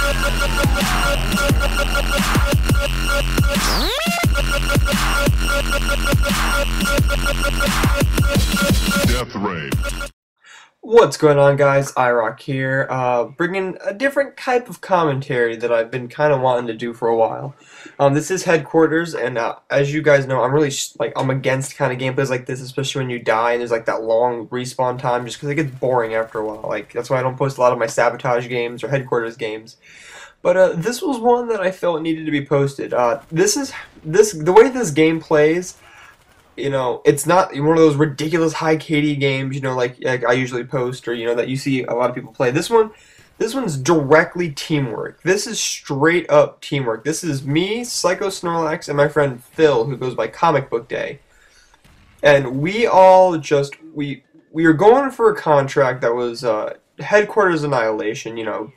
Death Ray. What's going on, guys? xIROCx here, bringing a different type of commentary that I've been kind of wanting to do for a while. This is Headquarters, and as you guys know, I'm really I'm against kind of gameplays like this, especially when you die and there's like that long respawn time, just because it gets boring after a while. Like that's why I don't post a lot of my Sabotage games or Headquarters games. But this was one that I felt needed to be posted. The way this game plays. You know, it's not one of those ridiculous high KD games, you know, like I usually post, or you know that you see a lot of people play. This one's directly teamwork. This is straight up teamwork. This is me, xIROCx, and my friend Phil, who goes by Comic Book Day, and we all we were going for a contract that was Headquarters Annihilation. You know,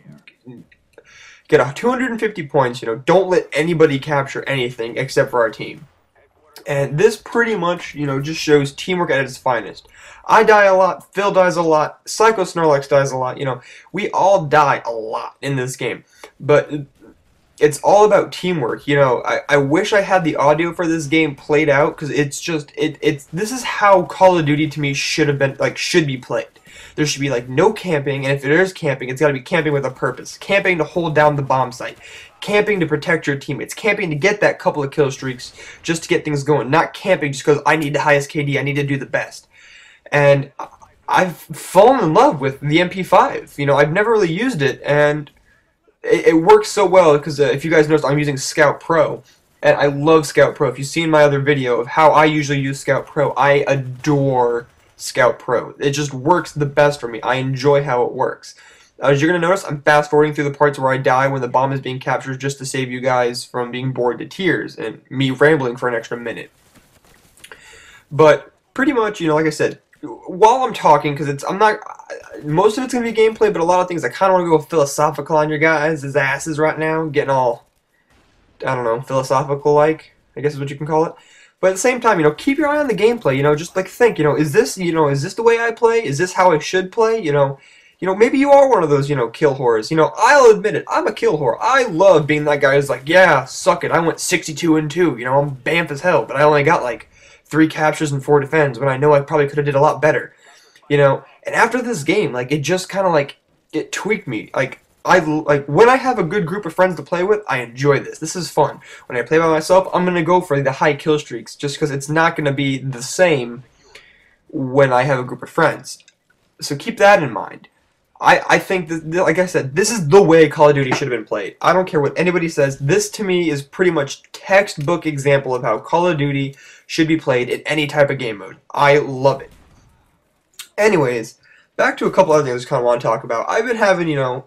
get 250 points. You know, don't let anybody capture anything except for our team. And this pretty much, you know, just shows teamwork at its finest. I die a lot, Phil dies a lot, xIROCx dies a lot, you know, we all die a lot in this game. But it's all about teamwork, you know. I wish I had the audio for this game played out, because it's just, this is how Call of Duty to me should have been, should be played. There should be, no camping, and if there is camping, it's got to be camping with a purpose. Camping to hold down the bomb site. Camping to protect your teammates. Camping to get that couple of kill streaks just to get things going. Not camping just because I need the highest KD, I need to do the best. And I've fallen in love with the MP5. You know, I've never really used it, and it works so well, because if you guys notice, I'm using Scout Pro. And I love Scout Pro. If you've seen my other video of how I usually use Scout Pro, I adore Scout Pro. It just works the best for me. I enjoy how it works. As you're going to notice, I'm fast forwarding through the parts where I die when the bomb is being captured, just to save you guys from being bored to tears and me rambling for an extra minute. But pretty much, you know, like I said, while I'm talking, because most of it's going to be gameplay, but a lot of things I kind of want to go philosophical on your guys' asses right now, getting all, I don't know, philosophical-like, I guess is what you can call it. But at the same time, you know, keep your eye on the gameplay, you know, just think, you know, is this the way I play? Is this how I should play? You know, maybe you are one of those, you know, kill whores. You know, I'll admit it, I'm a kill whore. I love being that guy who's like, yeah, suck it, I went 62-2, you know, I'm bamf as hell, but I only got 3 captures and 4 defends when I know I probably could have did a lot better. You know, and after this game, it just kind of it tweaked me. When I have a good group of friends to play with, I enjoy this. This is fun. When I play by myself, I'm going to go for the high kill streaks, just because it's not going to be the same when I have a group of friends. So keep that in mind. I think that, like I said, this is the way Call of Duty should have been played. I don't care what anybody says. This, to me, is pretty much textbook example of how Call of Duty should be played in any type of game mode. I love it. Anyways, back to a couple other things I kind of want to talk about. I've been having, you know,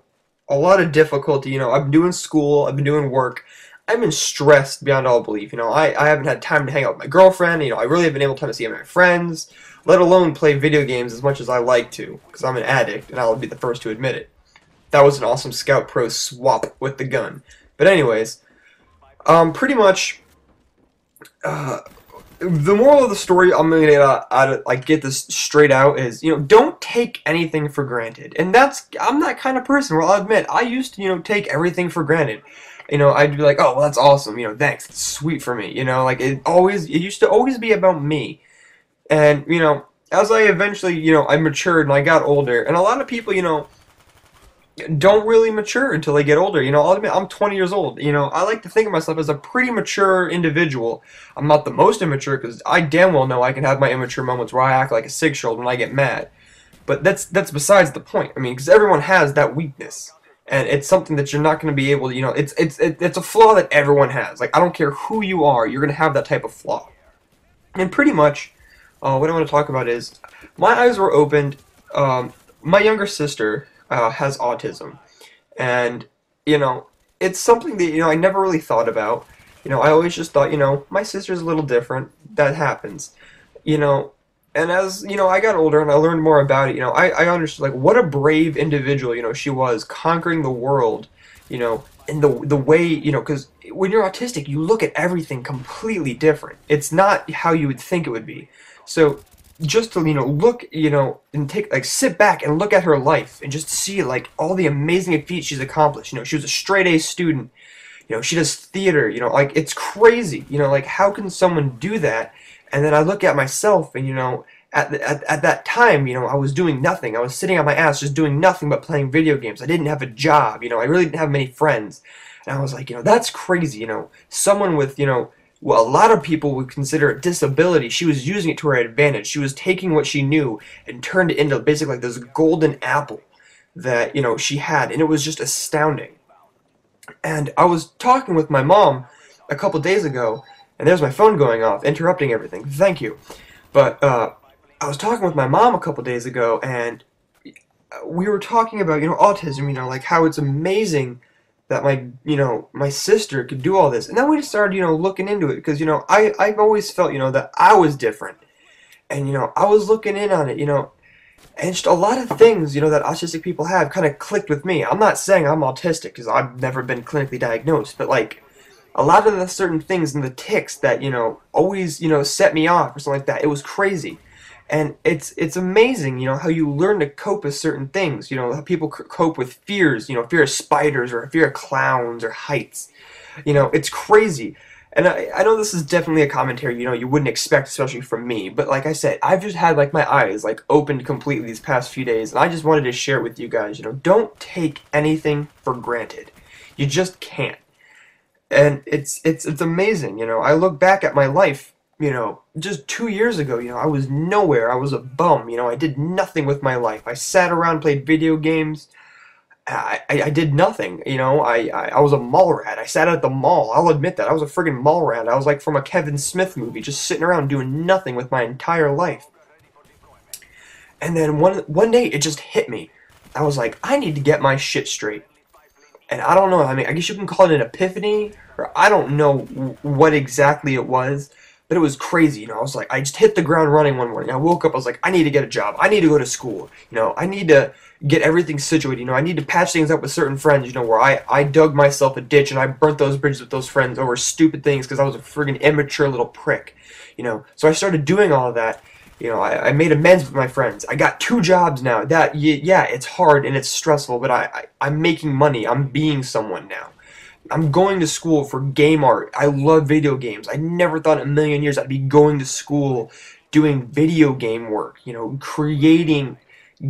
a lot of difficulty. You know, I've been doing school, I've been doing work. I've been stressed beyond all belief. You know, I haven't had time to hang out with my girlfriend. You know, I really haven't been able to see my friends, let alone play video games as much as I like to, because I'm an addict, and I'll be the first to admit it. That was an awesome Scout Pro swap with the gun. But anyways, pretty much, the moral of the story, I'm gonna get this straight out, is, you know, don't take anything for granted. And I'm that kind of person where I'll admit, I used to, you know, take everything for granted. You know, I'd be like, oh, well, that's awesome, you know, thanks, it's sweet for me, you know, it used to always be about me. And, you know, as I eventually, you know, I matured and I got older, and a lot of people, you know, don't really mature until they get older. You know, I'll admit, I'm 20 years old. You know, I like to think of myself as a pretty mature individual. I'm not the most immature, because I damn well know I can have my immature moments where I act like a 6-year-old when I get mad. But that's besides the point. I mean, because everyone has that weakness. And it's something that you're not going to be able to, you know, it's a flaw that everyone has. I don't care who you are, you're going to have that type of flaw. And pretty much, what I want to talk about is, my eyes were opened. My younger sister has autism. And, you know, it's something that, you know, I never really thought about. You know, I always just thought, you know, my sister's a little different. That happens. You know, and as, you know, I got older and I learned more about it, you know, I understood, what a brave individual, you know, she was, conquering the world, you know, and the way, you know, because when you're autistic, you look at everything completely different. It's not how you would think it would be. So, just to, look, and take, like, sit back and look at her life and just see, like, all the amazing feats she's accomplished. She was a straight A student. She does theater. Like, it's crazy. Like, how can someone do that? And then I look at myself, and at that time, I was doing nothing. I was sitting on my ass just doing nothing but playing video games. I didn't have a job. I really didn't have many friends. And I was like, that's crazy. Someone with, well, a lot of people would consider a disability. She was using it to her advantage. She was taking what she knew and turned it into basically like this golden apple that, she had. And it was just astounding. And I was talking with my mom a couple days ago, and there's my phone going off, interrupting everything. Thank you. But I was talking with my mom a couple days ago, and we were talking about, autism, like how it's amazing that my sister could do all this. And then we just started, looking into it, because, I've always felt, that I was different. And, I was looking in on it, and just a lot of things, that autistic people have kind of clicked with me. I'm not saying I'm autistic, because I've never been clinically diagnosed, but, like, a lot of the certain things and the tics that, always, set me off or something like that, it was crazy. And it's amazing, how you learn to cope with certain things. How people cope with fears, fear of spiders or fear of clowns or heights. It's crazy. And I know this is definitely a commentary, you wouldn't expect, especially from me. But like I said, I've just had, like, my eyes, like, opened completely these past few days. And I just wanted to share it with you guys, don't take anything for granted. You just can't. And it's amazing, I look back at my life, just 2 years ago, I was nowhere. I was a bum, I did nothing with my life. I sat around, played video games. I did nothing, I was a mall rat. I sat at the mall. I'll admit that. I was a friggin' mall rat. I was like from a Kevin Smith movie, just sitting around doing nothing with my entire life. And then one day, it just hit me. I was like, I need to get my shit straight. And I don't know, I guess you can call it an epiphany, or I don't know what exactly it was. But it was crazy, I was like, I just hit the ground running one morning. I woke up, I was like, I need to get a job. I need to go to school. I need to get everything situated. I need to patch things up with certain friends, where I dug myself a ditch and I burnt those bridges with those friends over stupid things because I was a friggin' immature little prick. So I started doing all of that. I made amends with my friends. I got 2 jobs now. Yeah, it's hard and it's stressful, but I'm making money. I'm being someone now. I'm going to school for game art. I love video games. I never thought in a million years I'd be going to school doing video game work, creating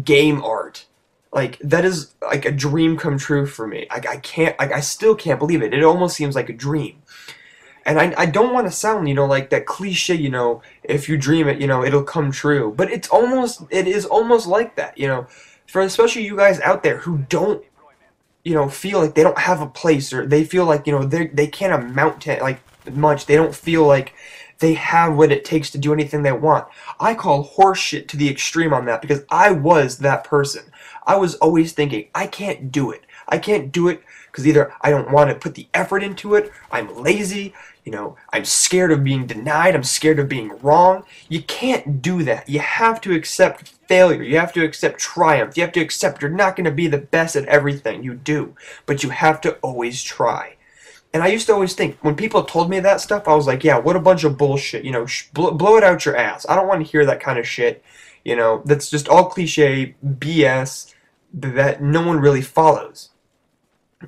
game art. Like, that is like a dream come true for me. I still can't believe it. It almost seems like a dream. And I don't want to sound, like that cliche, if you dream it, it'll come true. But it is almost like that, for especially you guys out there who don't, feel like they don't have a place, or they feel like, they can't amount to, like, much. They don't feel like they have what it takes to do anything they want. I call horseshit to the extreme on that, because I was that person. I was always thinking, I can't do it. I can't do it because either I don't want to put the effort into it, I'm lazy, I'm scared of being denied, I'm scared of being wrong. You can't do that. You have to accept failure. You have to accept triumph. You have to accept you're not going to be the best at everything you do, but you have to always try. And I used to always think, when people told me that stuff, I was like, yeah, what a bunch of bullshit, blow it out your ass. I don't want to hear that kind of shit, that's just all cliche BS that no one really follows.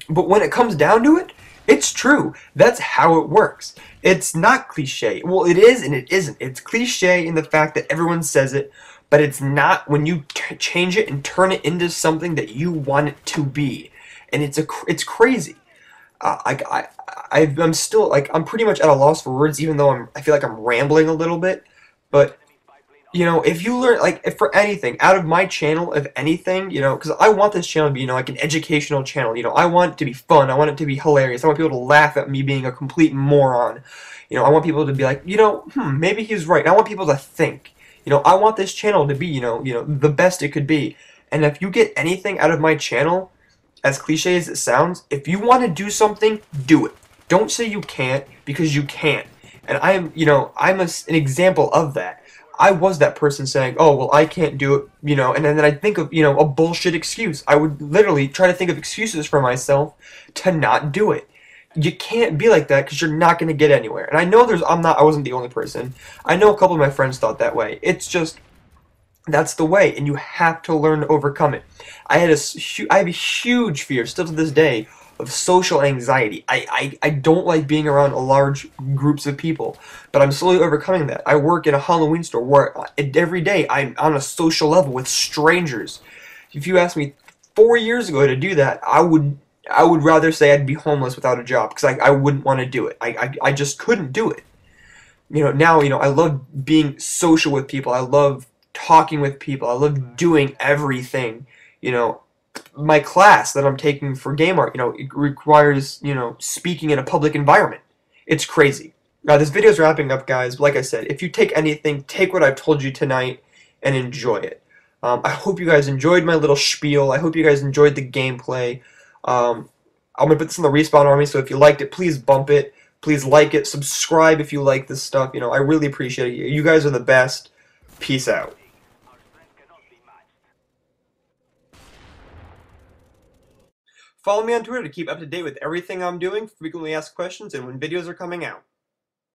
But when it comes down to it, it's true. That's how it works. It's not cliche. Well, it is and it isn't. It's cliche in the fact that everyone says it, but it's not when you change it and turn it into something that you want it to be. And it's crazy. I'm still, like, I'm pretty much at a loss for words, even though I feel like I'm rambling a little bit. But if you learn, like, if for anything, out of my channel, if anything, because I want this channel to be, like, an educational channel, I want it to be fun, I want it to be hilarious, I want people to laugh at me being a complete moron, I want people to be like, maybe he's right, I want people to think, I want this channel to be, the best it could be, and if you get anything out of my channel, as cliche as it sounds, if you want to do something, do it. Don't say you can't, because you can. And I'm an example of that. I was that person saying, oh, well, I can't do it, and then I'd think of, a bullshit excuse. I would literally try to think of excuses for myself to not do it. You can't be like that, because you're not going to get anywhere. And I know I wasn't the only person. I know a couple of my friends thought that way. It's just, That's the way, and you have to learn to overcome it. I have a huge fear, still to this day, of social anxiety. I don't like being around large groups of people, but I'm slowly overcoming that. I work in a Halloween store where every day I'm on a social level with strangers. If you asked me 4 years ago to do that, I would rather say I'd be homeless without a job because I wouldn't want to do it. I just couldn't do it. Now, I love being social with people. I love talking with people. I love doing everything. You know, my class that I'm taking for game art, it requires, speaking in a public environment. It's crazy. Now, this video's wrapping up, guys. Like I said, if you take anything, take what I've told you tonight and enjoy it. I hope you guys enjoyed my little spiel. I hope you guys enjoyed the gameplay. I'm going to put this in the Respawn Army, so if you liked it, please bump it. Please like it. Subscribe if you like this stuff. I really appreciate it. You guys are the best. Peace out. Follow me on Twitter to keep up to date with everything I'm doing, frequently asked questions, and when videos are coming out.